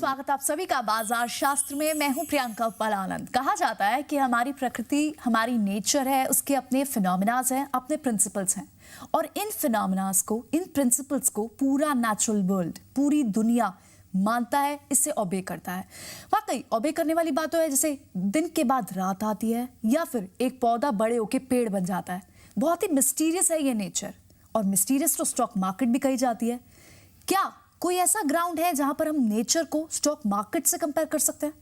स्वागत आप सभी का बाजार शास्त्र में। मैं हूं प्रियंका पलानंद। कहा जाता है कि हमारी प्रकृति हमारी नेचर है, उसके अपने फिनोमिनाज हैं, अपने प्रिंसिपल्स हैं, और इन फिनोमिनाज को, इन प्रिंसिपल्स को पूरा नेचुरल वर्ल्ड, पूरी दुनिया मानता है, इससे ओबे करता है। वाकई ओबे करने वाली बात तो है, जैसे दिन के बाद रात आती है या फिर एक पौधा बड़े होके पेड़ बन जाता है। बहुत ही मिस्टीरियस है ये नेचर, और मिस्टीरियस तो स्टॉक मार्केट भी कही जाती है। क्या कोई ऐसा ग्राउंड है जहां पर हम नेचर को स्टॉक मार्केट से कंपेयर कर सकते हैं?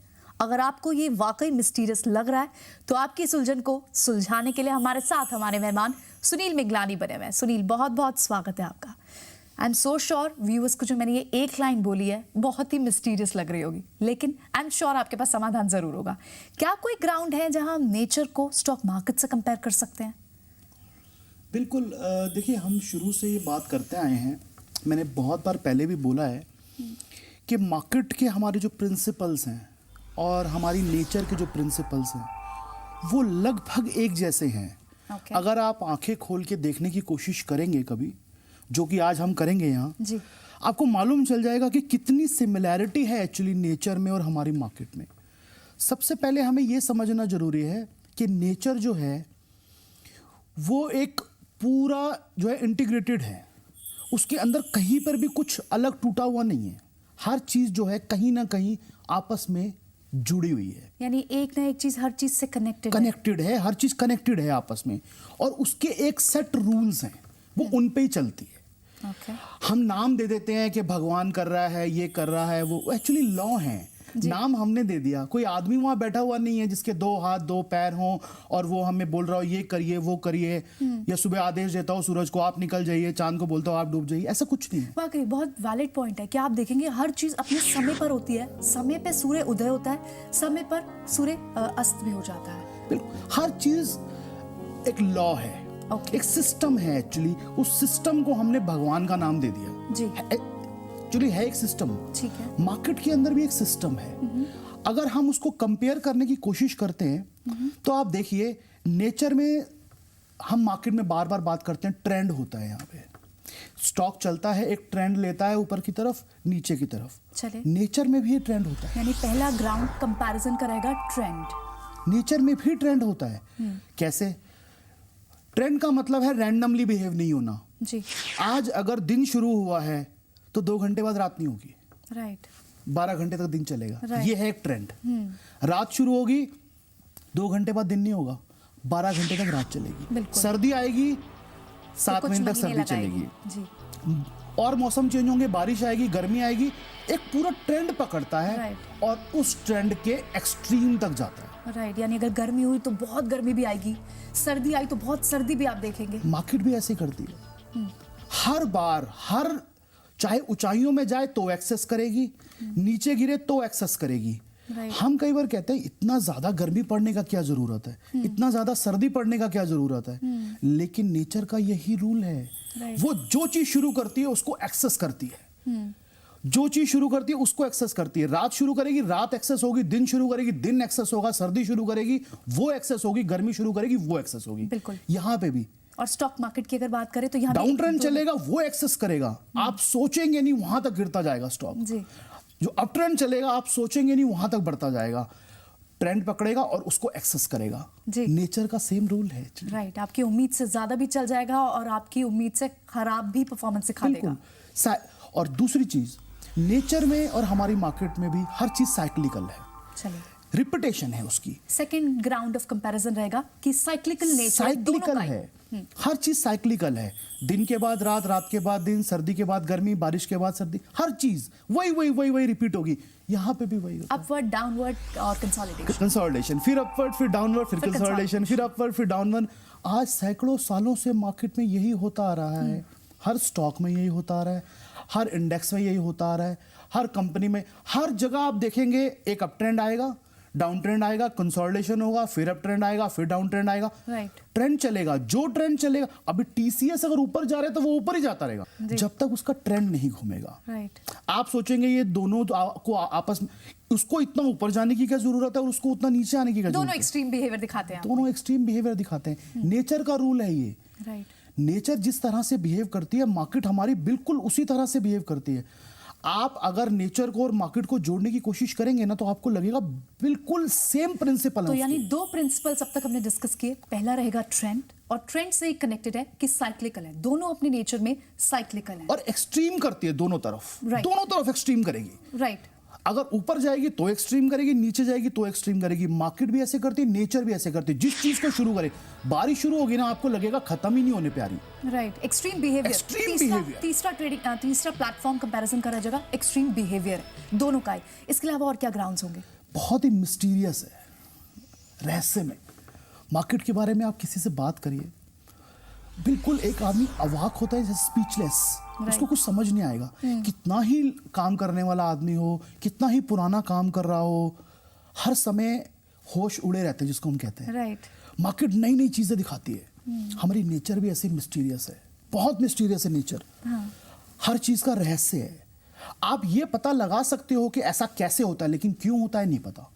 अगर आपको ये वाकई मिस्टीरियस लग रहा है तो आपकी सुलझन को सुलझाने के लिए हमारे साथ हमारे मेहमान सुनील मिगलानी बने हुए हैं। सुनील, बहुत बहुत स्वागत है आपका। I am so sure viewers को जो मैंने ये एक लाइन बोली है बहुत ही मिस्टीरियस लग रही होगी, लेकिन आई एम श्योर आपके पास समाधान जरूर होगा। क्या कोई ग्राउंड है जहां हम नेचर को स्टॉक मार्केट से कंपेयर कर सकते हैं? बिल्कुल। देखिए, हम शुरू से ये बात करते आए हैं, मैंने बहुत बार पहले भी बोला है कि मार्केट के हमारे जो प्रिंसिपल्स हैं और हमारी नेचर के जो प्रिंसिपल्स हैं वो लगभग एक जैसे हैं। Okay. अगर आप आंखें खोल के देखने की कोशिश करेंगे कभी, जो कि आज हम करेंगे यहाँ, आपको मालूम चल जाएगा कि कितनी सिमिलैरिटी है एक्चुअली नेचर में और हमारी मार्केट में। सबसे पहले हमें ये समझना जरूरी है कि नेचर जो है वो एक पूरा जो है इंटीग्रेटेड है। उसके अंदर कहीं पर भी कुछ अलग टूटा हुआ नहीं है। हर चीज जो है कहीं ना कहीं आपस में जुड़ी हुई है, यानी एक ना एक चीज हर चीज से कनेक्टेड है। हर चीज कनेक्टेड है आपस में, और उसके एक सेट रूल्स हैं, वो उन पे ही चलती है। Okay. हम नाम दे देते हैं कि भगवान कर रहा है, ये कर रहा है, वो एक्चुअली लॉ है। नाम हमने दे दिया। कोई आदमी वहां बैठा हुआ नहीं है जिसके 2 हाथ 2 पैर हों और वो हमें बोल रहा हो ये करिए वो करिए, या सुबह आदेश देता हो सूरज को आप निकल जाइए, चांद को बोलता हो आप डूब जाइए। ऐसा कुछ नहीं है। वाकई बहुत वैलिड पॉइंट है कि आप देखेंगे हर चीज अपने समय पर होती है। समय पे सूर्य उदय होता है, समय पर सूर्य अस्त भी हो जाता है। बिल्कुल, हर चीज एक लॉ है। Okay. एक सिस्टम है एक्चुअली। उस सिस्टम को हमने भगवान का नाम दे दिया जी। एक्चुअली है एक सिस्टम। ठीक है। मार्केट के अंदर भी एक सिस्टम है। अगर हम उसको कंपेयर करने की कोशिश करते हैं तो आप देखिए, नेचर में हम मार्केट में बार बार बात करते हैं, ट्रेंड होता है। यहाँ पे स्टॉक चलता है, एक ट्रेंड लेता है ऊपर की तरफ नीचे की तरफ। चले, नेचर में भी ये ट्रेंड होता है। यानी पहला ग्राउंड कंपैरिजन करेगा ट्रेंड। नेचर में भी ट्रेंड होता है। कैसे? ट्रेंड का मतलब है रैंडमली बिहेव नहीं होना। जी। आज अगर दिन शुरू हुआ है तो 2 घंटे बाद रात नहीं होगी। राइट। 12 घंटे तक दिन चलेगा। Right. ये है एक ट्रेंड। रात शुरू होगी, 2 घंटे बाद दिन नहीं होगा, 12 घंटे तक रात चलेगी। सर्दी आएगी, 7 महीने तक सर्दी चलेगी। जी। और मौसम चेंज होंगे, बारिश आएगी, गर्मी आएगी, एक पूरा ट्रेंड पकड़ता है। Right. और उस ट्रेंड के एक्सट्रीम तक जाता है। राइट, यानी अगर गर्मी हुई तो बहुत गर्मी भी आएगी, सर्दी आई तो बहुत सर्दी भी आप देखेंगे। मार्केट भी ऐसे करती है। हर बार, हर चाहे ऊंचाइयों में जाए तो एक्सेस करेगी, नीचे गिरे तो एक्सेस करेगी। हम कई बार कहते हैं इतना ज्यादा गर्मी पड़ने का क्या जरूरत है, इतना ज्यादा सर्दी पड़ने का क्या जरूरत है, लेकिन नेचर का यही रूल है। वो जो चीज शुरू करती है उसको एक्सेस करती है। जो चीज शुरू करती है उसको एक्सेस करती है। रात शुरू करेगी, रात एक्सेस होगी, दिन शुरू करेगी, दिन एक्सेस होगा, सर्दी शुरू करेगी, वो एक्सेस होगी, गर्मी शुरू करेगी, वो एक्सेस होगी। बिल्कुल। यहाँ पे भी। और स्टॉक मार्केट की अगर बात करें तो यहाँ डाउन ट्रेंड चलेगा, वो एक्सेस करेगा, आप सोचेंगे नहीं वहां तक गिरता जाएगा स्टॉक। जो अप ट्रेंड चलेगा आप सोचेंगे नहीं वहां तक बढ़ता जाएगा। ट्रेंड पकड़ेगा और उसको एक्सेस करेगा। नेचर का सेम रूल है। राइट, आपकी उम्मीद से ज्यादा भी चल जाएगा और आपकी उम्मीद से खराब भी परफॉर्मेंस दिखा देगा। और दूसरी चीज, नेचर में और हमारी मार्केट में भी हर चीज साइक्लिकल है। चलिए, रिपीटेशन है उसकी। सेकंड ग्राउंड ऑफ कंपैरिजन रहेगा कि साइक्लिकल नेचर, साइक्लिकल है। हर चीज साइक्लिकल है। दिन के बाद रात, रात के बाद दिन, सर्दी के बाद गर्मी, बारिश के बाद सर्दी, हर चीज वही वही वही वही रिपीट होगी। यहाँ पे भी वही होगा। अपवर्ड, डाउनवर्ड और कंसोलिडेशन, फिर अपवर्ड, फिर डाउनवर्ड, फिर कंसोलिडेशन, फिर अपवर्ड, फिर डाउनवर्ड। आज सैकड़ों सालों से मार्केट में यही होता आ रहा है। हर स्टॉक में यही होता आ रहा है, हर इंडेक्स में यही होता आ रहा है, हर कंपनी में, हर जगह आप देखेंगे एक अप ट्रेंड आएगा, डाउन ट्रेंड आएगा, कंसोलिडेशन होगा, फिर अप ट्रेंड आएगा, फिर डाउन ट्रेंड आएगा। ट्रेंड चलेगा, जो ट्रेंड चलेगा। अभी टीसीएस अगर ऊपर जा रहे हैं तो वो ऊपर ही जाता रहेगा जब तक उसका ट्रेंड नहीं घूमेगा। आप सोचेंगे ये दोनों को आपस में, उसको इतना ऊपर जाने की क्या जरूरत है और उसको उतना नीचे आने की क्या जरूरत है? दोनों एक्सट्रीम बिहेवियर दिखाते हैं। दोनों एक्सट्रीम बिहेवियर दिखाते हैं। नेचर का रूल है ये। नेचर जिस तरह से बिहेव करती है, मार्केट हमारी बिल्कुल उसी तरह से बिहेव करती है। आप अगर नेचर को और मार्केट को जोड़ने की कोशिश करेंगे ना तो आपको लगेगा बिल्कुल सेम प्रिंसिपल तो है यानी उसके। दो प्रिंसिपल्स अब तक हमने डिस्कस किए। पहला रहेगा ट्रेंड, और ट्रेंड से कनेक्टेड है कि साइक्लिकल है, दोनों अपने नेचर में साइक्लिकल है। और एक्सट्रीम करती है दोनों तरफ, Right. दोनों तरफ एक्सट्रीम करेगी। राइट। अगर ऊपर जाएगी तो एक्सट्रीम करेगी, नीचे जाएगी तो एक्सट्रीम करेगी। मार्केट भी ऐसे करती है, नेचर भी ऐसे करती है। जिस चीज को शुरू करे, बारिश शुरू होगी ना आपको लगेगा खत्म ही नहीं होने प्यारी। Right, extreme behaviour. Extreme behavior. तीसरा ट्रेडिंग, तीसरा प्लेटफॉर्म कंपैरिजन करा जाएगा एक्सट्रीम बिहेवियर, दोनों का ही। इसके अलावा और क्या ग्राउंड्स होंगे? बहुत ही मिस्टीरियस है, रहस्य में। मार्केट के बारे में आप किसी से बात करिए, बिल्कुल एक आदमी अवाक होता है, जैसे स्पीचलेस, उसको कुछ समझ नहीं आएगा। कितना ही काम करने वाला आदमी हो, कितना ही पुराना काम कर रहा हो, हर समय होश उड़े रहते हैं, जिसको हम कहते हैं। राइट। मार्केट नई नई चीजें दिखाती है। हमारी नेचर भी ऐसे मिस्टीरियस है, बहुत मिस्टीरियस है नेचर। हर चीज का रहस्य है। आप ये पता लगा सकते हो कि ऐसा कैसे होता है, लेकिन क्यों होता है नहीं पता।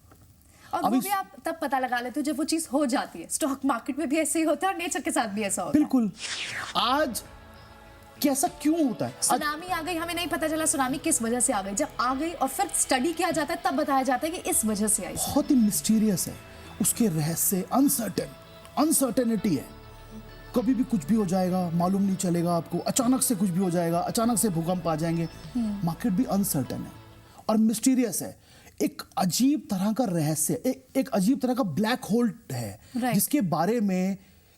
और वो भी आप तब पता लगा लेते हो जब वो चीज हो जाती है। स्टॉक मार्केट में भी ऐसे ही होता है और नेचर के साथ भी ऐसा होता है। बिल्कुल। आज कैसा क्यों होता है? सुनामी आ गई, हमें नहीं पता चला सुनामी किस वजह से आ गई। जब आ गई और फिर स्टडी किया जाता है तब बताया जाता है कि इस वजह से आई। बहुत ही मिस्टीरियस है उसके रहस्य, अनसर्टेनिटी है। कभी भी कुछ भी हो जाएगा, मालूम नहीं चलेगा आपको। अचानक से कुछ भी हो जाएगा, अचानक से भूकंप आ जाएंगे। मार्केट भी अनसर्टेन है और मिस्टीरियस है। एक अजीब तरह का रहस्य, एक अजीब तरह का ब्लैक होल है, जिसके बारे में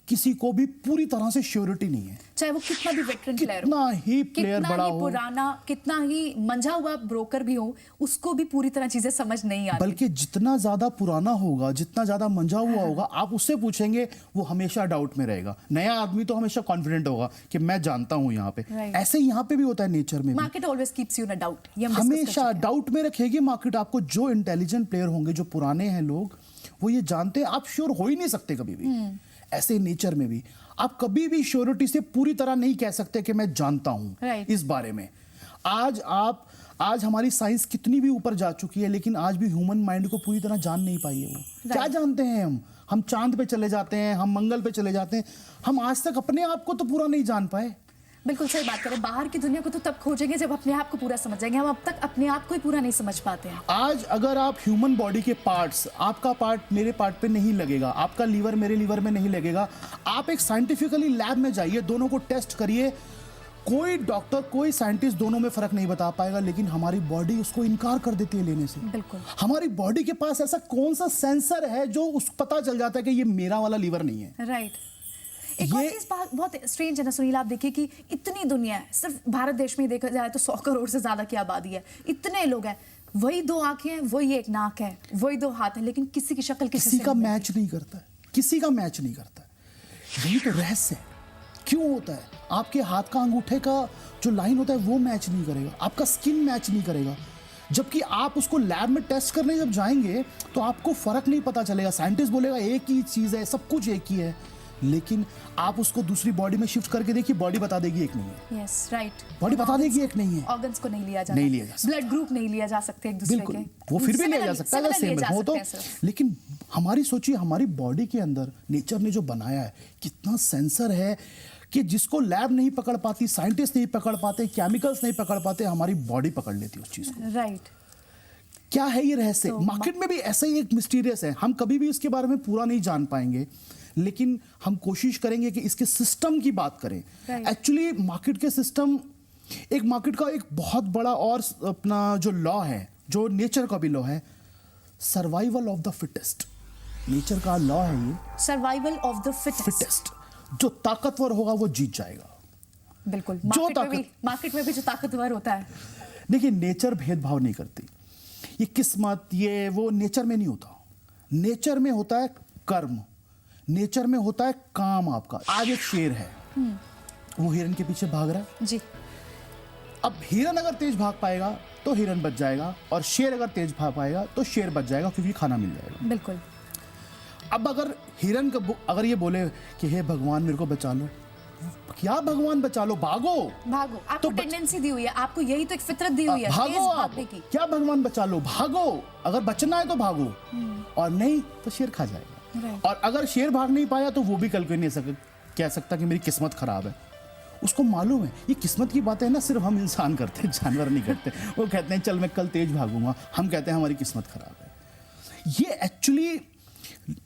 किसी को भी पूरी तरह से श्योरिटी नहीं है। चाहे वो कितना भी वेटरन प्लेयर हो, कितना ही प्लेयर कितना बड़ा ही हो, पुराना, कितना ही मंझा हुआ ब्रोकर भी हो, उसको भी पूरी तरह चीजें समझ नहीं आती। बल्कि जितना ज्यादा पुराना होगा, जितना ज्यादा मंझा हुआ होगा, आप उससे पूछेंगे वो हमेशा डाउट में रहेगा। नया आदमी तो हमेशा कॉन्फिडेंट होगा कि मैं जानता हूं यहाँ पे। ऐसे यहाँ पे भी होता है नेचर में। Market always keeps you in a doubt, हमेशा डाउट में रखेगी मार्केट आपको। जो इंटेलिजेंट प्लेयर होंगे, जो पुराने हैं लोग, वो ये जानते हैं आप श्योर हो ही नहीं सकते कभी भी। ऐसे नेचर में भी आप कभी भी श्योरिटी से पूरी तरह नहीं कह सकते कि मैं जानता हूं इस बारे में। आज हमारी साइंस कितनी भी ऊपर जा चुकी है, लेकिन आज भी ह्यूमन माइंड को पूरी तरह जान नहीं पाई है। वो क्या जानते हैं हम चांद पे चले जाते हैं, हम मंगल पे चले जाते हैं, हम आज तक अपने आप को तो पूरा नहीं जान पाए। बिल्कुल सही बात करें। बाहर की दुनिया को तो तब खोजेंगे जब अपने आप को पूरा समझ जाएंगे। हम अब तक अपने आप को ही पूरा नहीं समझ पाते हैं। आज अगर आप ह्यूमन बॉडी के पार्ट्स, आपका पार्ट मेरे पार्ट पे नहीं लगेगा, आपका लीवर मेरे लीवर में नहीं लगेगा, आप एक साइंटिफिकली लैब में जाइए, दोनों को टेस्ट करिए, कोई डॉक्टर, कोई साइंटिस्ट दोनों में फर्क नहीं बता पाएगा। लेकिन हमारी बॉडी उसको इनकार कर देती है लेने से। बिल्कुल। हमारी बॉडी के पास ऐसा कौन सा सेंसर है जो उस पता चल जाता है कि ये मेरा वाला लीवर नहीं है। राइट। एक और चीज बहुत स्ट्रेंज है ना सुनील, आप देखिए कि इतनी दुनिया है, सिर्फ भारत देश में ही देखा जाए तो 100 करोड़ से ज्यादा की आबादी है, इतने लोग हैं, वही 2 आंखें हैं, वही एक नाक है, वही 2 हाथ हैं, लेकिन किसी की शक्ल किसी का मैच नहीं करता है, किसी का मैच नहीं करता है। यही तो रहस्य है। क्यों होता है? आपके हाथ का अंगूठे का जो लाइन होता है वो मैच नहीं करेगा, आपका स्किन मैच नहीं करेगा, जबकि आप उसको लैब में टेस्ट करने जब जाएंगे तो आपको फर्क नहीं पता चलेगा। साइंटिस्ट बोलेगा एक ही चीज है, सब कुछ एक ही है, लेकिन आप उसको दूसरी बॉडी में शिफ्ट करके देखिए, बॉडी बता देगी एक नहीं है। Yes right. बॉडी बता देगी एक नहीं है। ऑर्गन्स को नहीं लिया जाता, नहीं लिया जा सकता, ब्लड ग्रुप नहीं लिया जा सकते एक दूसरे बिल्कुल के। वो फिर भी लिया जा सकता है अगर सेम हो तो। लेकिन हमारी सोचिए, हमारी बॉडी के अंदर नेचर ने जो बनाया है, कितना सेंसर है कि जिसको लैब नहीं पकड़ पाती, साइंटिस्ट नहीं पकड़ पाते, केमिकल्स नहीं पकड़ पाते, हमारी बॉडी पकड़ लेती है उस चीज को। राइट। क्या है ये रहस्य? मार्केट में भी ऐसा ही एक मिस्टीरियस है। हम कभी भी इसके बारे में पूरा नहीं जान पाएंगे, लेकिन हम कोशिश करेंगे कि इसके सिस्टम की बात करें। एक्चुअली मार्केट के सिस्टम, एक मार्केट का एक बहुत बड़ा और अपना जो लॉ है, जो नेचर का भी लॉ है, survival of the fittest. Nature का लॉ है ये, सर्वाइवल ऑफ द फिटेस्ट। जो ताकतवर होगा वो जीत जाएगा। बिल्कुल। मार्केट में भी जो ताकतवर होता है। देखिए, नेचर भेदभाव नहीं करती। ये किस्मत, ये वो नेचर में नहीं होता। नेचर में होता है कर्म, नेचर में होता है काम आपका। आज एक शेर है, वो हिरन के पीछे भाग रहा है जी। अब हिरन अगर तेज भाग पाएगा तो हिरन बच जाएगा, और शेर अगर तेज भाग पाएगा तो शेर बच जाएगा, क्योंकि खाना मिल जाएगा। बिल्कुल। अब अगर हिरन का अगर ये बोले कि हे भगवान मेरे को बचा लो, क्या भगवान बचा लो, भागो भागो, आपको टेंडेंसी दी हुई है, आपको यही तो एक फितरत दी हुई है, भागो आप, की। क्या भगवान बचा लो, भागो। अगर बचना है तो भागो, और नहीं तो शेर खा जाएगा। और अगर शेर भाग नहीं पाया तो वो भी कल को नहीं कह सकता कि मेरी किस्मत खराब है। उसको मालूम है ये किस्मत की बात है ना, सिर्फ हम इंसान करते हैं, जानवर नहीं करते। वो कहते हैं चल मैं कल तेज भागूंगा, हम कहते हैं हमारी किस्मत खराब है। ये एक्चुअली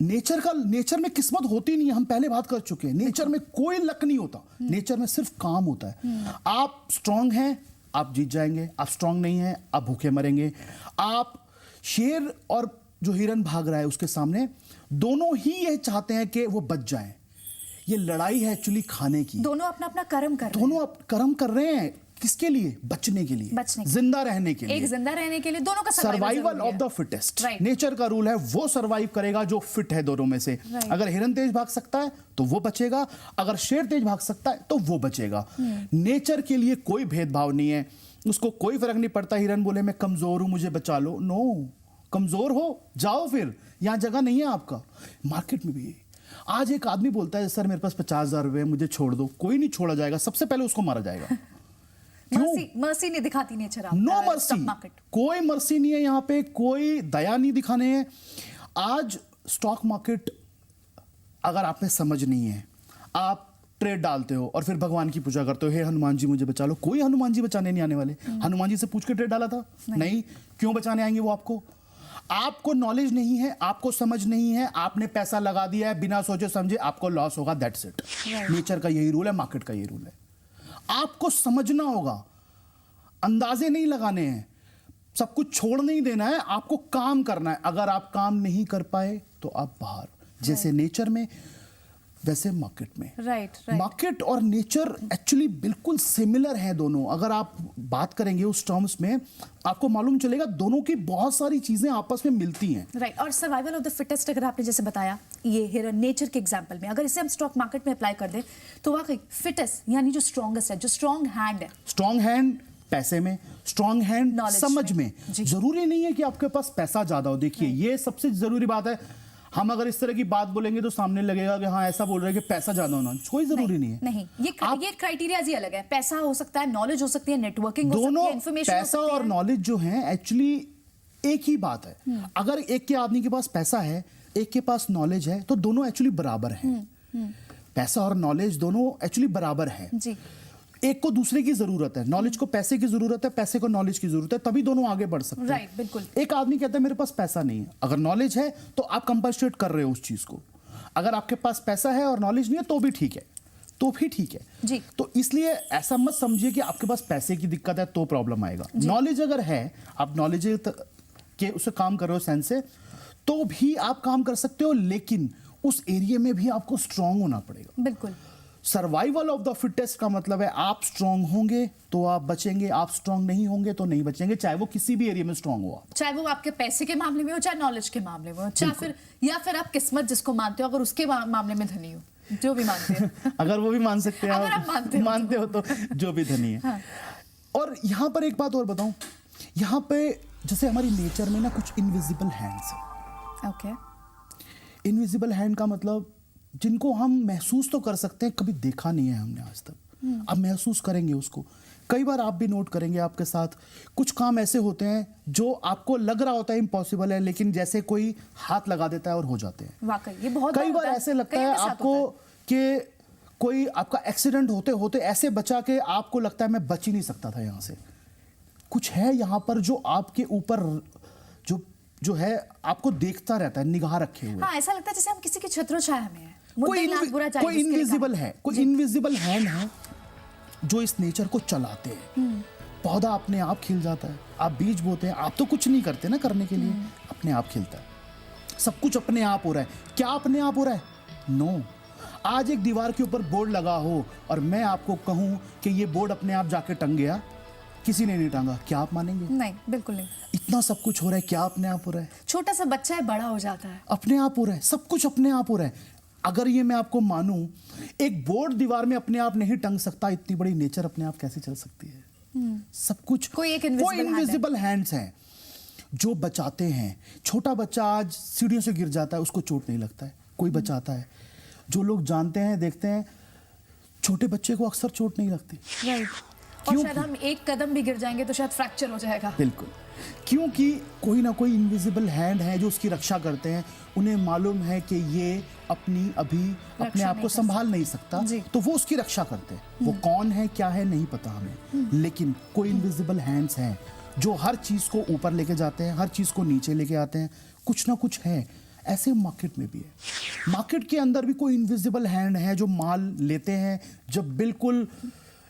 नेचर में किस्मत होती नहीं है, हम पहले बात कर चुके हैं। नेचर में कोई लक नहीं होता, नेचर में सिर्फ काम होता है। आप स्ट्रांग हैं आप जीत जाएंगे, आप स्ट्रांग नहीं हैं आप भूखे मरेंगे। आप शेर और जो हिरन भाग रहा है उसके सामने, दोनों ही ये चाहते हैं कि वो बच जाएं। ये लड़ाई है एक्चुअली खाने की। दोनों अपना अपना कर्म कर रहे हैं। दोनों कर्म कर रहे हैं, किसके लिए? बचने के लिए, जिंदा रहने के लिए। एक जिंदा रहने के लिए दोनों का survival of the fittest. Nature का रूल है वो सर्वाइव करेगा जो फिट है दोनों में से। अगर हिरन तेज भाग सकता है तो वो बचेगा, अगर शेर तेज भाग सकता है तो वो बचेगा। नेचर के लिए कोई भेदभाव नहीं है, उसको कोई फर्क नहीं पड़ता हिरन बोले मैं कमजोर हूं मुझे बचा लो। नो, कमजोर हो जाओ, फिर यहां जगह नहीं है आपका। मार्केट में भी आज एक आदमी बोलता है सर मेरे पास 50,000 रुपए मुझे छोड़ दो, कोई नहीं छोड़ा जाएगा, सबसे पहले उसको मारा जाएगा। मर्सी नहीं दिखाती नेचर। नो मर्सी, कोई मर्सी नहीं है यहाँ पे, कोई दया नहीं दिखाने हैं। आज स्टॉक मार्केट अगर आप में समझ नहीं है, आप ट्रेड डालते हो और फिर भगवान की पूजा करते हो, हे हनुमान जी मुझे बचा लो। कोई हनुमान जी बचाने नहीं आने वाले। हनुमान जी से पूछ के ट्रेड डाला था? नहीं। क्यों बचाने आएंगे वो आपको? आपको नॉलेज नहीं है, आपको समझ नहीं है, आपने पैसा लगा दिया है बिना सोचे समझे, आपको लॉस होगा। That's it. नेचर का यही रूल है, मार्केट का यही रूल है। आपको समझना होगा, अंदाजे नहीं लगाने हैं, सब कुछ छोड़ नहीं देना है, आपको काम करना है। अगर आप काम नहीं कर पाए तो आप बाहर। जैसे नेचर में वैसे मार्केट में। राइट। मार्केट और नेचर एक्चुअली बिल्कुल सिमिलर है दोनों। अगर आप बात करेंगे उस टर्म्स में आपको मालूम चलेगा दोनों की बहुत सारी चीजें आपस में मिलती हैं। राइट। और सर्वाइवल ऑफ द फिटेस्ट अगर आपने जैसे बताया ये हिरन नेचर के एग्जांपल में, अगर इसे हम स्टॉक मार्केट में अप्लाई कर दें तो वाकई फिटेस्ट यानी जो स्ट्रॉन्गेस्ट है, जो स्ट्रॉन्ग हैंड है। स्ट्रॉन्ग हैंड पैसे में, स्ट्रॉन्ग हैंड समझ में। जरूरी नहीं है कि आपके पास पैसा ज्यादा हो। देखिए ये सबसे जरूरी बात है। हम अगर इस तरह की बात बोलेंगे तो सामने लगेगा कि हाँ ऐसा बोल रहे हैं कि पैसा ज्यादा होना, कोई जरूरी नहीं है। नहीं, ये क्राइटेरिया ही अलग है। पैसा हो सकता है, नॉलेज हो सकती है, नेटवर्किंग हो सकती है, इंफॉर्मेशन हो सकती है। पैसा और नॉलेज जो है एक्चुअली एक ही बात है। अगर एक के आदमी के पास पैसा है, एक के पास नॉलेज है, तो दोनों एक्चुअली बराबर हैं। पैसा और नॉलेज दोनों एक्चुअली बराबर है जी। एक को दूसरे की जरूरत है, नॉलेज को पैसे की जरूरत है, पैसे को नॉलेज की जरूरत है, तभी दोनों आगे बढ़ सकते हैं। राइट, बिल्कुल। एक आदमी कहता है मेरे पास पैसा नहीं है, अगर नॉलेज है तो आप कंपनसेट कर रहे हो उस चीज को। अगर आपके पास पैसा है और नॉलेज नहीं है तो भी ठीक है, तो भी ठीक है जी। तो इसलिए ऐसा मत समझिए कि आपके पास पैसे की दिक्कत है तो प्रॉब्लम आएगा। नॉलेज अगर है, आप नॉलेज के उससे काम कर रहे हो सेंस से, तो भी आप काम कर सकते हो, लेकिन उस एरिया में भी आपको स्ट्रांग होना पड़ेगा। बिल्कुल। सर्वाइवल ऑफ द फिटेस्ट का मतलब है आप स्ट्रांग होंगे तो आप बचेंगे, आप स्ट्रांग नहीं होंगे तो नहीं बचेंगे, चाहे वो किसी भी एरिया में स्ट्रांग हो। चाहे वो आपके पैसे के मामले में हो, चाहे नॉलेज के मामले में हो, चाहे फिर आप किस्मत जिसको मानते हो, अगर उसके मामले में धनी हो, जो भी मानते हैं अगर वो भी मान सकते हैं, अगर आप मानते हो तो जो भी धनी है। हाँ। और यहाँ पर एक बात और बताऊं, यहाँ पे जैसे हमारी नेचर में ना कुछ इनविजिबल हैंड्स है। ओके। इनविजिबल हैंड का मतलब जिनको हम महसूस तो कर सकते हैं, कभी देखा नहीं है हमने आज तक। अब महसूस करेंगे उसको। कई बार आप भी नोट करेंगे आपके साथ कुछ काम ऐसे होते हैं जो आपको लग रहा होता है इम्पॉसिबल है, लेकिन जैसे कोई हाथ लगा देता है और हो जाते हैं। वाकई ये बहुत कई बार ऐसे लगता है आपको कि कोई आपका एक्सीडेंट होते होते ऐसे बचा के आपको लगता है मैं बच ही नहीं सकता था यहाँ से। कुछ है यहाँ पर जो आपके ऊपर जो है आपको देखता रहता है, निगाह रखे हुए। हाँ, ऐसा लगता है जैसे हम किसी की छत्र छाया में हैं। कोई इनविजिबल है, कोई इनविजिबल हैंड है जो इस नेचर को चलाते हैं। पौधा अपने आप खिल जाता है, आप बीज बोते हैं, आप तो कुछ नहीं करते ना करने के लिए, अपने आप खिलता है। सब कुछ अपने आप हो रहा है। क्या अपने आप हो रहा है? नो। आज एक दीवार के ऊपर बोर्ड लगा हो और मैं आपको कहूं कि ये बोर्ड अपने आप जाके टंग गया, किसी ने नहीं टांगा, क्या आप मानेंगे? नहीं, बिल्कुल नहीं। इतना सब कुछ हो रहा है, क्या अपने आप हो रहा है? छोटा सा बच्चा है, बड़ा हो जाता है, अपने आप हो रहा है। सब कुछ अपने आप हो रहा है। अगर ये मैं आपको मानूं, एक बोर्ड दीवार में अपने आप नहीं टंग सकता, इतनी बड़ी नेचर अपने आप कैसे चल सकती है? सब कुछ कोई इनविजिबल हैंड्स हैं जो बचाते हैं। छोटा बच्चा आज सीढ़ियों से गिर जाता है, उसको चोट नहीं लगता है, कोई बचाता है। जो लोग जानते हैं, देखते हैं, छोटे बच्चे को अक्सर चोट नहीं लगती। और शायद हम एक कदम भी गिर जाएंगे तो शायद फ्रैक्चर हो जाएगा। बिल्कुल, क्योंकि कोई ना कोई इनविजिबल हैंड है जो उसकी रक्षा करते हैं। उन्हें मालूम है कि ये अपनी अभी अपने आप नहीं को कर संभाल नहीं सकता, जी। तो वो उसकी रक्षा करते हैं। वो कौन है क्या है नहीं पता हमें, लेकिन कोई इनविजिबल हैंड्स हैं जो हर चीज को ऊपर लेके जाते हैं, हर चीज को नीचे लेके आते हैं। कुछ ना कुछ है। ऐसे मार्केट में भी है। मार्केट के अंदर भी कोई इनविजिबल हैंड है जो माल लेते हैं। जब बिल्कुल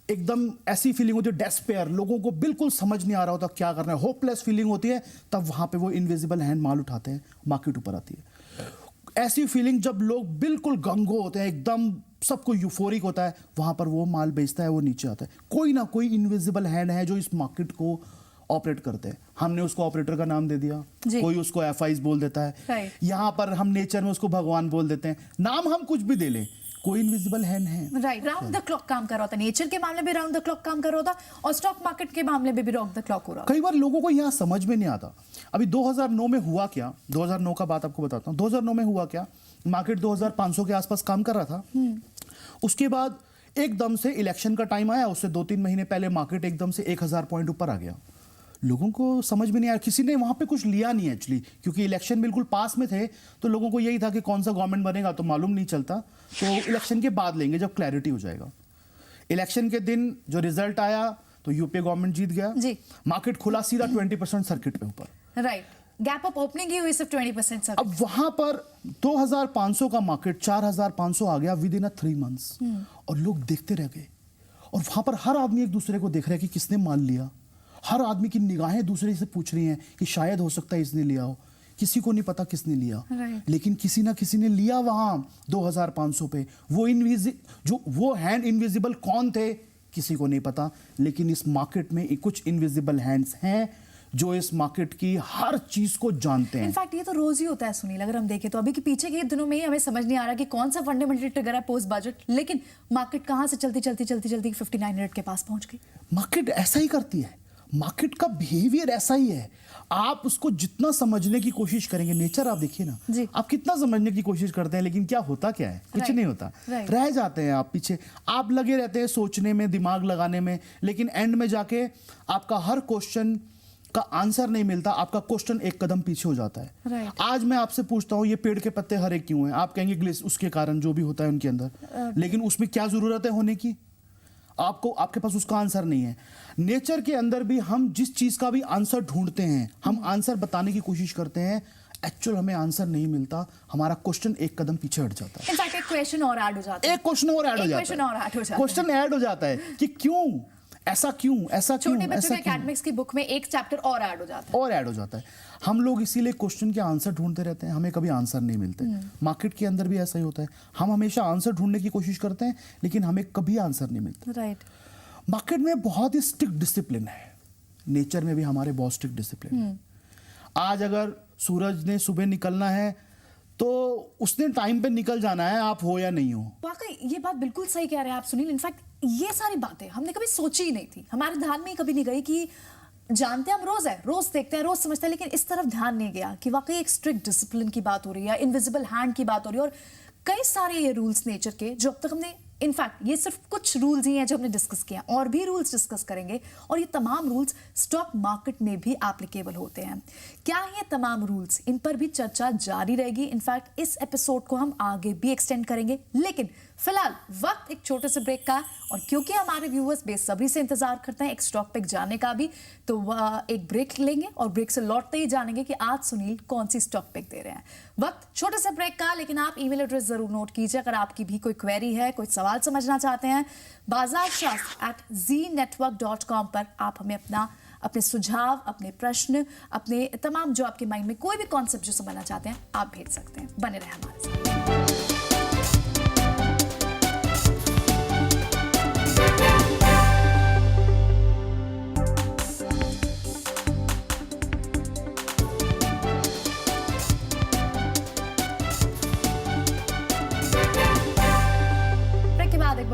एकदम ऐसी फीलिंग होती है डेस्पेयर, लोगों को बिल्कुल समझ नहीं आ रहा होता क्या करना है, होपलेस फीलिंग होती है, तब वहां पे वो इनविजिबल हैंड माल उठाते हैं, मार्केट ऊपर आती है। ऐसी फीलिंग जब लोग बिल्कुल गंगो होते हैं, एकदम सबको यूफोरिक होता है, वहां पर वो माल बेचता है, वो नीचे आता है। कोई ना कोई इनविजिबल हैंड है जो इस मार्केट को ऑपरेट करते हैं। हमने उसको ऑपरेटर का नाम दे दिया, कोई उसको एफआईज बोल देता है, यहाँ पर हम नेचर में उसको भगवान बोल देते हैं। नाम हम कुछ भी दे लें, कोई इनविजिबल हैंड है। राइट, राउंड द क्लॉक काम कर रहा होता है। नेचर के मामले में राउंड द क्लॉक काम कर रहा होता और स्टॉक मार्केट के मामले में भी राउंड द क्लॉक हो रहा। कई बार लोगों को यहाँ समझ में नहीं आता। अभी 2009 में हुआ क्या, 2009 का बात आपको बताता हूँ। 2009 में हुआ क्या, मार्केट 2500 के आसपास काम कर रहा था। उसके बाद एकदम से इलेक्शन का टाइम आया, उससे 2-3 महीने पहले मार्केट एकदम से 1000 पॉइंट ऊपर आ गया। लोगों को समझ में नहीं आया, किसी ने वहां पे कुछ लिया नहीं एक्चुअली, क्योंकि इलेक्शन बिल्कुल पास में थे, तो लोगों को यही था कि कौन सा गवर्नमेंट बनेगा तो मालूम नहीं चलता, तो इलेक्शन के बाद लेंगे जब क्लैरिटी हो जाएगा। इलेक्शन के दिन जो रिजल्ट आया तो यूपीए गवर्नमेंट जीत गया जी। मार्केट खुला सीधा 20% सर्किट पे ऊपर। राइट, गैप अप ओपनिंग ही हुई सिर्फ 20% सर्किट। अब वहां पर 2500 का मार्केट 4500 आ गया विद इन 3 मंथ्स, और लोग देखते रह गए। और वहां पर हर आदमी एक दूसरे को देख रहा है कि किसने माल लिया। हर आदमी की निगाहें दूसरे से पूछ रही हैं कि शायद हो सकता है इसने लिया हो। किसी को नहीं पता किसने लिया, लेकिन किसी ना किसी ने लिया वहां 2500 पे। वो हैंड इनविजिबल कौन थे किसी को नहीं पता, लेकिन इस मार्केट में कुछ इनविजिबल हैंड्स हैं जो इस मार्केट की हर चीज को जानते हैं। इनफैक्ट ये तो रोज ही होता है सुनील, अगर हम देखें तो अभी के पीछे के दिनों में ही हमें समझ नहीं आ रहा कि कौन सा फंडामेंटल ट्रिगर है पोस्ट बजट, लेकिन मार्केट कहां से चलती 59 मिनट के पास पहुंच गई। मार्केट ऐसा ही करती है, मार्केट का बिहेवियर ऐसा ही है। आप उसको जितना समझने की कोशिश करेंगे, नेचर आप देखिए ना, आप कितना समझने की कोशिश करते हैं, लेकिन क्या होता क्या है, कुछ नहीं होता। रह जाते हैं आप पीछे, आप लगे रहते हैं सोचने में, दिमाग लगाने में, लेकिन एंड में जाके आपका हर क्वेश्चन का आंसर नहीं मिलता, आपका क्वेश्चन एक कदम पीछे हो जाता है। आज मैं आपसे पूछता हूँ ये पेड़ के पत्ते हरे क्यों हैं, आप कहेंगे ग्लिस, उसके कारण जो भी होता है उनके अंदर, लेकिन उसमें क्या जरूरत है होने की, आपके पास उसका आंसर नहीं है। नेचर के अंदर भी हम जिस चीज का भी आंसर ढूंढते हैं, हम आंसर बताने की कोशिश करते हैं, एक्चुअल हमें आंसर नहीं मिलता, हमारा क्वेश्चन एक कदम पीछे हट जाता है। इनफैक्ट एक क्वेश्चन और ऐड हो जाता है, क्वेश्चन ऐड हो जाता है कि क्यों ऐसा, छोटे बच्चों के एकेडमिक्स की बुक में एक चैप्टर और ऐड हो जाता है। हम लोग इसीलिए क्वेश्चन के आंसर ढूंढते रहते हैं, हमें कभी आंसर नहीं मिलते। मार्केट के अंदर भी ऐसा ही होता है, हम हमेशा आंसर ढूंढने की कोशिश करते हैं, लेकिन हमें कभी आंसर नहीं मिलता। राइट। मार्केट में बहुत ही स्ट्रिक्ट डिसिप्लिन है, नेचर में भी हमारे बहुत स्ट्रिक्ट डिसिप्लिन है। आज अगर सूरज ने सुबह निकलना है तो उसने टाइम पे निकल जाना है, आप हो या नहीं हो। वाकई ये बात बिल्कुल सही कह रहे हैं आप सुनील। इनफैक्ट ये सारी बातें हमने कभी सोची ही नहीं थी, हमारे ध्यान में ही कभी नहीं गई कि जानते हैं हम रोज है, रोज देखते हैं, रोज समझते हैं, लेकिन इस तरफ ध्यान नहीं गया कि वाकई एक स्ट्रिक्ट डिसिप्लिन की बात हो रही है, इनविजिबल हैंड की बात हो रही है, और कई सारे ये रूल्स नेचर के जो अब तक हमने, इनफैक्ट ये सिर्फ कुछ रूल्स ही हैं जो हमने डिस्कस किया, और भी रूल्स डिस्कस करेंगे, और ये तमाम रूल्स स्टॉक मार्केट में भी एप्लीकेबल होते हैं। क्या ये तमाम रूल्स, इन पर भी चर्चा जारी रहेगी। इनफैक्ट इस एपिसोड को हम आगे भी एक्सटेंड करेंगे, लेकिन फिलहाल वक्त एक छोटे से ब्रेक का है, और क्योंकि हमारे व्यूअर्स बेसब्री से इंतजार करते हैं एक स्टॉक पिक जानने का भी, तो वह एक ब्रेक लेंगे और ब्रेक से लौटते ही जानेंगे कि आज सुनील कौन सी स्टॉक पिक दे रहे हैं। वक्त छोटे से ब्रेक का, लेकिन आप ईमेल एड्रेस जरूर नोट कीजिए अगर आपकी भी कोई क्वेरी है, कोई सवाल समझना चाहते हैं। bazaarshastra@zenetwork.com पर आप हमें अपने सुझाव, अपने प्रश्न, अपने तमाम जो आपके माइंड में कोई भी कॉन्सेप्ट जो समझना चाहते हैं, आप भेज सकते हैं। बने रहे हमारे साथ।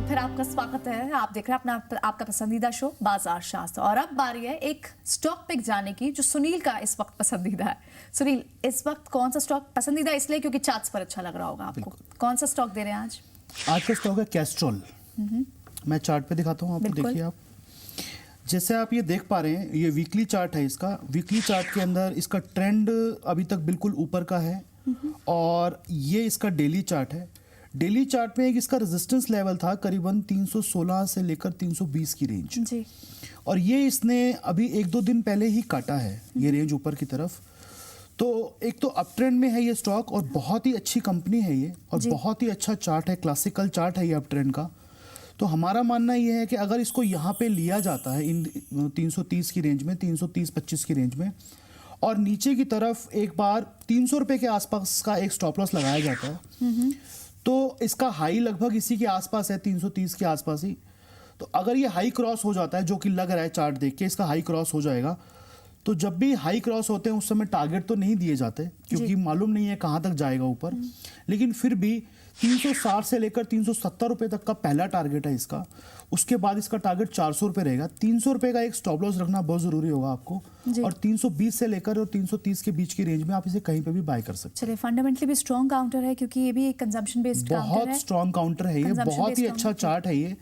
फिर आपका स्वागत है, आप देख रहे हैं अपना आपका पसंदीदा शो बाजार शास्त्र, और अब बारी है एक स्टॉक पिक जाने की जो सुनील का इस वक्त पसंदीदा है। सुनील, इस वक्त कौन सा स्टॉक पसंदीदा इसलिए क्योंकि चार्ट्स पर अच्छा लग रहा होगा आपको, कौन सा स्टॉक दे रहे हैं आज? आज का स्टॉक है कैस्ट्रॉल। मैं चार्ट पे दिखाता हूँ आपको, देखिए आप, जैसे आप ये देख पा रहे हैं, ये वीकली चार्ट है इसका। वीकली चार्ट के अंदर इसका ट्रेंड अभी तक बिल्कुल ऊपर का है, और ये इसका डेली चार्ट है। डेली चार्ट में एक इसका रेजिस्टेंस लेवल था करीबन 316 से लेकर 320 की रेंज, जी। और ये इसने अभी एक दो दिन पहले ही काटा है ये रेंज ऊपर की तरफ। तो एक तो अप ट्रेंड में है ये स्टॉक और बहुत ही अच्छी कंपनी है ये, और जी। बहुत ही अच्छा चार्ट है, क्लासिकल चार्ट है ये अप ट्रेंड का। तो हमारा मानना ये है कि अगर इसको यहाँ पे लिया जाता है इन 330 की रेंज में, 330-25 की रेंज में, और नीचे की तरफ एक बार 300 रुपए के आसपास का एक स्टॉप लॉस लगाया जाता है, तो इसका हाई लगभग इसी के आसपास है, 330 के आसपास ही। तो अगर ये हाई क्रॉस हो जाता है, जो कि लग रहा है चार्ट देख के इसका हाई क्रॉस हो जाएगा, तो जब भी हाई क्रॉस होते हैं उस समय टारगेट तो नहीं दिए जाते क्योंकि मालूम नहीं है कहाँ तक जाएगा ऊपर, लेकिन फिर भी 360 से लेकर 370 रुपए तक का पहला टारगेट है इसका। उसके बाद इसका टारगेट 400 रुपए रहेगा। 300 रुपए का एक स्टॉप लॉस रखना बहुत जरूरी होगा आपको, और 320 से लेकर और 330 के बीच की रेंज में आप इसे कहीं पे भी बाय कर सकते हैं। चलिए, फंडामेंटली भी स्ट्रॉन्ग काउंटर है क्योंकि ये भी एक कंजम्पशन बेस्ड काउंटर है। बहुत स्ट्रॉन्ग काउंटर है ये, बहुत ही अच्छा चार्ट है ये।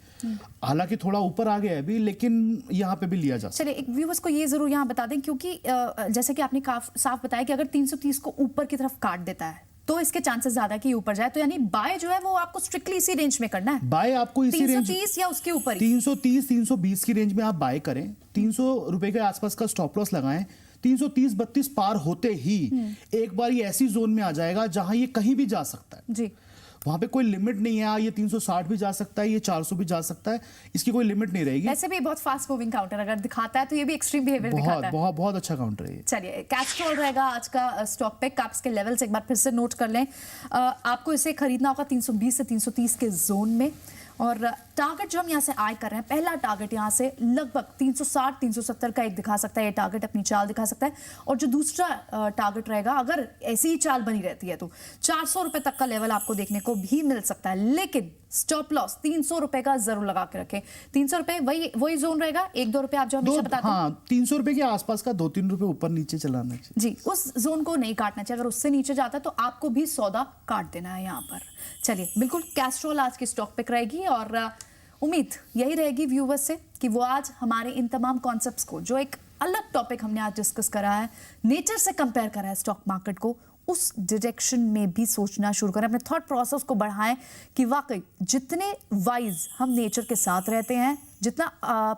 हालांकि थोड़ा ऊपर आ गया है अभी, लेकिन यहाँ पे भी लिया जा सकता है। चलिए, एक व्यूअर्स को ये जरूर यहाँ बता दें क्योंकि जैसे कि आपने साफ बताया कि अगर 330 को ऊपर की तरफ काट देता है तो इसके चांसेस ज्यादा कि ऊपर जाए, तो यानी बाय जो है वो आपको स्ट्रिक्टली इसी रेंज में करना है। बाय आपको इसी रेंज 330 या उसके ऊपर ही 330-320 की रेंज में आप बाय करें, 300 रुपए के आसपास का स्टॉप लॉस लगाएं। 330-32 पार होते ही एक बार ये ऐसी जोन में आ जाएगा जहां ये कहीं भी जा सकता है जी। वहां पे कोई लिमिट नहीं है, ये 360 भी जा सकता है, ये 400 भी जा सकता है, इसकी कोई लिमिट नहीं रहेगी। ऐसे भी बहुत फास्ट मूविंग काउंटर अगर दिखाता है तो ये भी एक्सट्रीम बिहेवियर बहुत दिखाता है। बहुत बहुत अच्छा काउंटर है ये। चलिए, कैस्ट्रॉल रहेगा आज का स्टॉक पिक। आप इसके लेवल्स एक बार फिर से नोट कर लें। आपको इसे खरीदना होगा 320 से 330 के जोन में, और टारगेट जो हम यहाँ से आय कर रहे हैं, पहला टारगेट यहाँ से लगभग 360-370 का एक दिखा सकता है ये टारगेट, अपनी चाल दिखा सकता है। और जो दूसरा टारगेट रहेगा, अगर ऐसी ही चाल बनी रहती है तो 400 रुपए तक का लेवल आपको देखने को भी मिल सकता है, लेकिन स्टॉप लॉस 300 रुपए का जरूर लगा के रखें। 300 रुपए वही जोन रहेगा, 1-2 रुपए आप जो हमेशा बताते हैं। हाँ, 300 रुपए के आसपास का 2-3 रुपए ऊपर नीचे चलाना चाहिए जी, उस जोन को नहीं काटना चाहिए। अगर उससे नीचे जाता है तो आपको भी सौदा काट देना है यहाँ पर। चलिए, बिल्कुल कैस्ट्रॉल आज की स्टॉक पिक रहेगी, और उम्मीद यही रहेगी व्यूवर्स से कि वो आज हमारे इन तमाम कॉन्सेप्ट्स को, जो एक अलग टॉपिक हमने आज डिस्कस करा है, नेचर से कंपेयर करा है स्टॉक मार्केट को, उस डायरेक्शन में भी सोचना शुरू करें, अपने थॉट प्रोसेस को बढ़ाएं कि वाकई जितने वाइज हम नेचर के साथ रहते हैं, जितना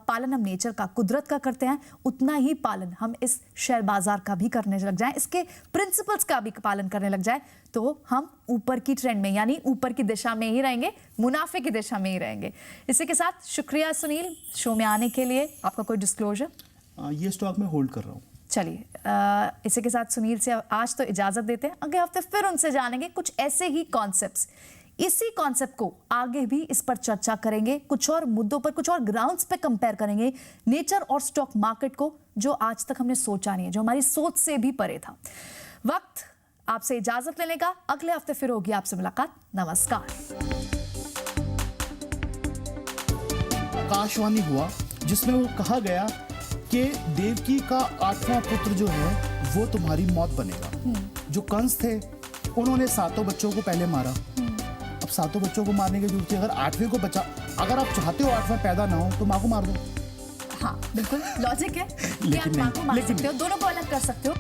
पालन हम नेचर का, कुदरत का करते हैं, उतना ही पालन हम इस शेयर बाजार का भी करने लग जाएं, इसके प्रिंसिपल्स का भी पालन करने लग जाए, तो हम ऊपर की ट्रेंड में, यानी ऊपर की दिशा में ही रहेंगे, मुनाफे की दिशा में ही रहेंगे। इसी के साथ शुक्रिया सुनील शो में आने के लिए। आपका कोई डिस्क्लोजर? ये स्टॉक में होल्ड कर रहा हूँ। चलिए, इसी के साथ सुनील से आज तो इजाजत देते हैं। अगले हफ्ते फिर उनसे जानेंगे कुछ ऐसे ही कॉन्सेप्ट्स। इसी कॉन्सेप्ट को आगे भी इस पर चर्चा करेंगे, कुछ और मुद्दों पर, कुछ और ग्राउंड्स पे कंपेयर करेंगे नेचर और स्टॉक मार्केट को, जो आज तक हमने सोचा नहीं है, जो हमारी सोच से भी परे था। वक्त आपसे इजाजत लेने का, अगले हफ्ते फिर होगी आपसे मुलाकात। नमस्कार। आकाशवाणी हुआ जिसमें वो कहा गया कि देवकी का 8वां पुत्र जो है वो तुम्हारी मौत बनेगा। जो कंस थे उन्होंने 7 बच्चों को पहले मारा, अब 7 बच्चों को मारने की जरूरत है। अगर 8वें को बचा, अगर आप चाहते हो 8वां पैदा ना हो तो माँ को मार दो। हाँ, बिल्कुल लॉजिक है। लेकिन आप माँ को मार नहीं, सकते हो, दोनों को अलग कर सकते हो।